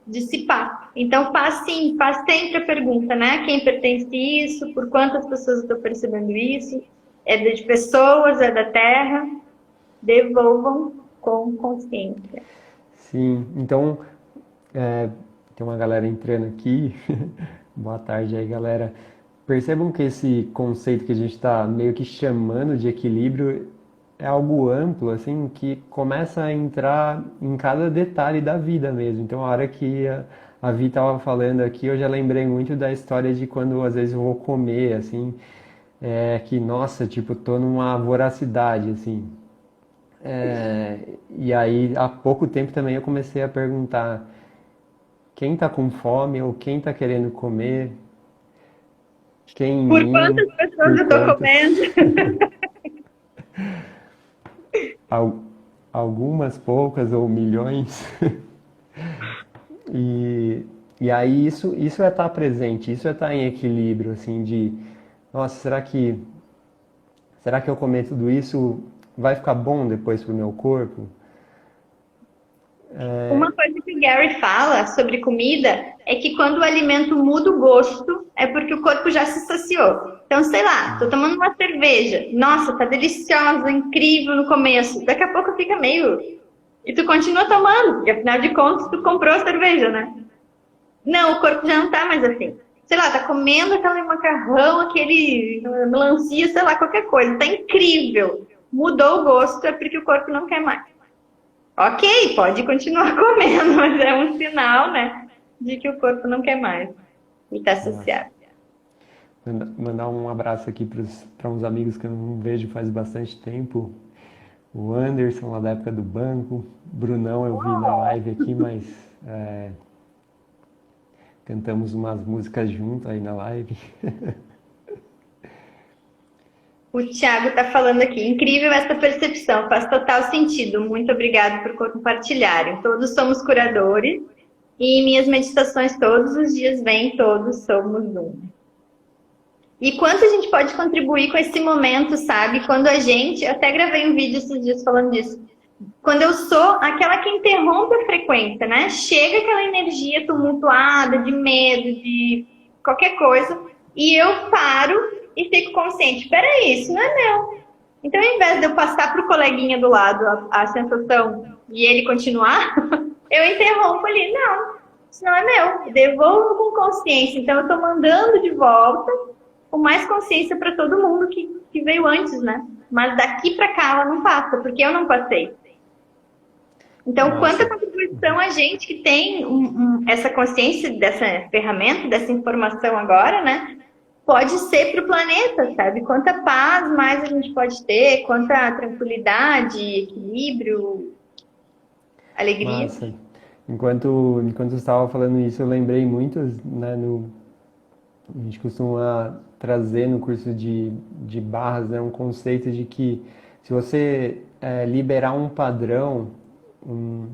dissipar. Então faz sim, faz sempre a pergunta, né? Quem pertence isso? Por quantas pessoas eu estou percebendo isso? É de pessoas? É da Terra? Devolvam com consciência. Sim, então tem uma galera entrando aqui. Boa tarde aí, galera. Percebam que esse conceito que a gente está meio que chamando de equilíbrio é algo amplo, assim, que começa a entrar em cada detalhe da vida mesmo. Então, a hora que a Vi estava falando aqui, eu já lembrei muito da história de quando às vezes eu vou comer, assim, que, nossa, tipo, tô numa voracidade, assim. E aí, há pouco tempo também eu comecei a perguntar quem tá com fome ou quem tá querendo comer, quem em Por mim, quantas pessoas por eu estou quantas. comendo? Al- Algumas poucas ou milhões. E, e aí isso é estar presente, isso é estar em equilíbrio, assim, de, nossa, será que eu comer tudo isso vai ficar bom depois pro meu corpo? Uma coisa que o Gary fala sobre comida é que quando o alimento muda o gosto, é porque o corpo já se saciou. Então, sei lá, tô tomando uma cerveja. Nossa, tá deliciosa, incrível no começo. Daqui a pouco fica meio. E tu continua tomando, porque afinal de contas tu comprou a cerveja, né? Não, o corpo já não tá mais assim. Sei lá, tá comendo aquele macarrão, aquele melancia, sei lá, qualquer coisa. Tá incrível. Mudou o gosto, é porque o corpo não quer mais. Ok, pode continuar comendo, mas é um sinal, né, de que o corpo não quer mais e está Nossa. associado. Mandar um abraço aqui para uns amigos que eu não vejo faz bastante tempo. O Anderson, lá da época do banco. Brunão, eu vi na live aqui, mas cantamos umas músicas juntos aí na live. O Thiago está falando aqui, incrível essa percepção, faz total sentido. Muito obrigado por compartilharem. Todos somos curadores e em minhas meditações todos os dias vem, todos somos um. E quanto a gente pode contribuir com esse momento, sabe? Quando a gente, eu até gravei um vídeo esses dias falando disso. Quando eu sou aquela que interrompe a frequência, né? Chega aquela energia tumultuada, de medo, de qualquer coisa, e eu paro e fico consciente. Peraí, isso não é meu. Então, ao invés de eu passar para o coleguinha do lado a sensação e ele continuar, eu interrompo ali. Não, isso não é meu. Devolvo com consciência. Então, eu estou mandando de volta com mais consciência para todo mundo que veio antes, né? Mas daqui para cá ela não passa, porque eu não passei. Então, quanta Nossa. contribuição a gente que tem essa consciência dessa ferramenta, dessa informação agora, né? Pode ser para o planeta, sabe? Quanta paz mais a gente pode ter, quanta tranquilidade, equilíbrio, alegria. Massa. Enquanto você estava falando isso, eu lembrei muito, né, a gente costuma trazer no curso de barras, né, um conceito de que se você liberar um padrão, um,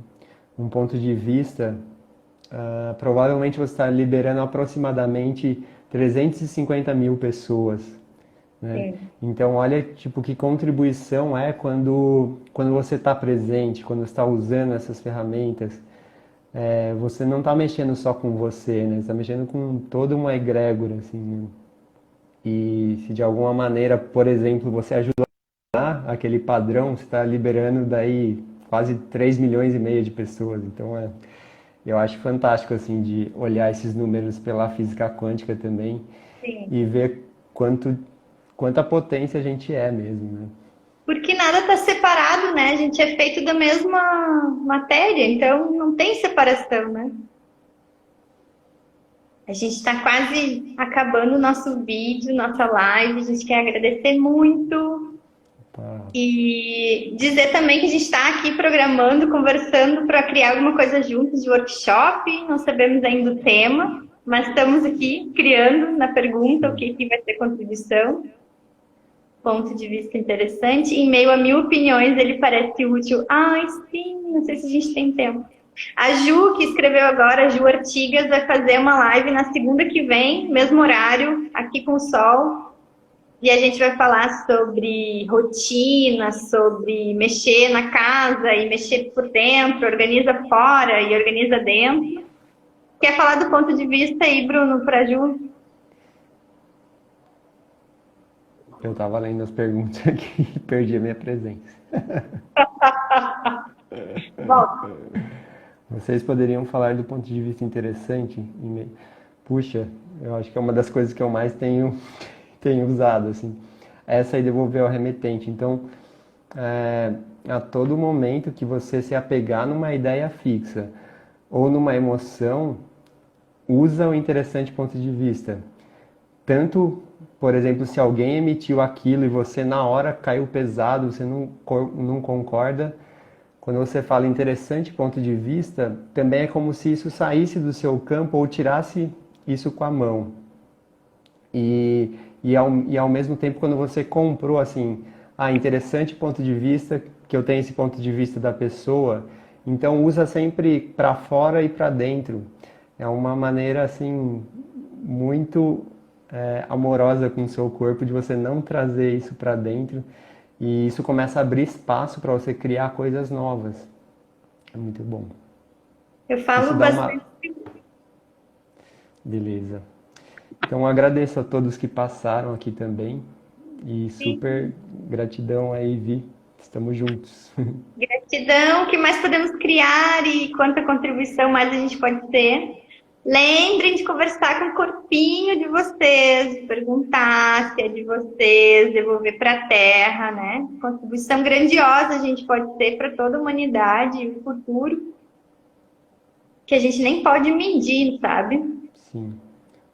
um ponto de vista, provavelmente você está liberando aproximadamente 350 mil pessoas, né? Sim. Então, olha, tipo, que contribuição é quando você está presente, quando está usando essas ferramentas. Você não está mexendo só com você, né? Você está mexendo com toda uma egrégora, assim, né? E se de alguma maneira, por exemplo, você ajudar aquele padrão, você está liberando daí quase 3 milhões e meio de pessoas. Então, Eu acho fantástico, assim, de olhar esses números pela física quântica também Sim. e ver quanta potência a gente é mesmo, né? Porque nada está separado, né? A gente é feito da mesma matéria, então não tem separação, né? A gente está quase acabando o nosso vídeo, nossa live. A gente quer agradecer muito Pá, e dizer também que a gente está aqui programando, conversando para criar alguma coisa juntos de workshop. Não sabemos ainda o tema, mas estamos aqui criando na pergunta o sim. que vai ser contribuição. Ponto de vista interessante. Em meio a mil opiniões, ele parece útil. Ai, sim, não sei se a gente tem tempo. A Ju, que escreveu agora, a Ju Artigas, vai fazer uma live na segunda que vem, mesmo horário, aqui com o sol. E a gente vai falar sobre rotina, sobre mexer na casa e mexer por dentro, organiza fora e organiza dentro. Quer falar do ponto de vista aí, Bruno, para Ju? Eu tava lendo as perguntas aqui e perdi a minha presença. Volta. Vocês poderiam falar do ponto de vista interessante? Puxa, eu acho que é uma das coisas que eu mais tenho usado, assim. Essa aí devolver ao remetente. Então, é, a todo momento que você se apegar numa ideia fixa ou numa emoção, usa o interessante ponto de vista. Tanto, por exemplo, se alguém emitiu aquilo e você na hora caiu pesado, você não concorda, quando você fala interessante ponto de vista, também é como se isso saísse do seu campo ou tirasse isso com a mão. E ao mesmo tempo, quando você comprou assim, interessante ponto de vista, que eu tenho esse ponto de vista da pessoa, então usa sempre para fora e para dentro. É uma maneira assim muito amorosa com o seu corpo de você não trazer isso para dentro e isso começa a abrir espaço para você criar coisas novas. É muito bom. Eu Isso falo dá uma bastante. beleza. Então agradeço a todos que passaram aqui também e super gratidão aí, Vi. Estamos juntos. Gratidão, o que mais podemos criar e quanta contribuição mais a gente pode ter. Lembrem de conversar com o corpinho de vocês, de perguntar se é de vocês, devolver para a Terra, né? Contribuição grandiosa a gente pode ter para toda a humanidade e o futuro, que a gente nem pode medir, sabe? Sim.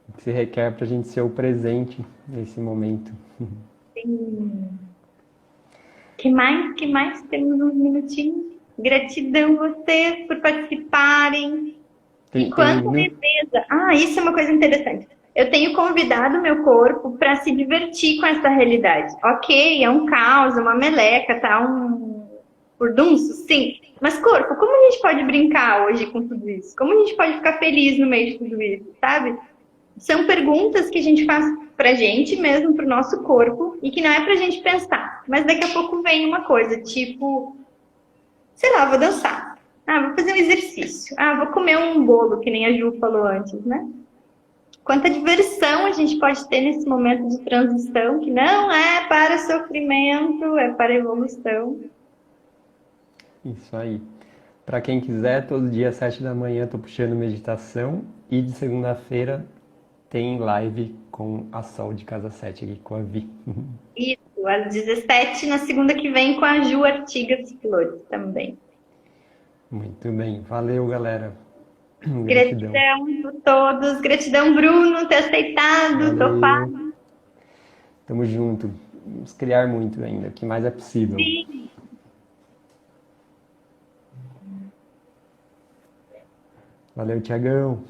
O que se requer para a gente ser o presente nesse momento. Que mais? Que mais? Temos uns minutinhos. Gratidão a vocês por participarem. E Tem um quanta minuto? leveza. Ah, isso é uma coisa interessante. Eu tenho convidado meu corpo para se divertir com essa realidade. Ok, é um caos, é uma meleca, tá um furdunço, sim. Mas corpo, como a gente pode brincar hoje com tudo isso? Como a gente pode ficar feliz no meio de tudo isso, sabe? São perguntas que a gente faz pra gente mesmo, pro nosso corpo, e que não é pra gente pensar. Mas daqui a pouco vem uma coisa, tipo, sei lá, vou dançar. Ah, vou fazer um exercício. Ah, vou comer um bolo, que nem a Ju falou antes, né? Quanta diversão a gente pode ter nesse momento de transição, que não é para sofrimento, é para evolução. Isso aí. Para quem quiser, todo dia às 7 da manhã estou puxando meditação e de segunda-feira tem live com a Sol de Casa 7 aqui com a Vi. Isso, às 17, na segunda que vem, com a Ju Artigas Flores também. Muito bem. Valeu, galera. Gratidão. Gratidão a todos. Gratidão, Bruno, ter aceitado, Valeu. topado. Tamo junto. Vamos criar muito ainda, o que mais é possível. Valeu, Tiagão.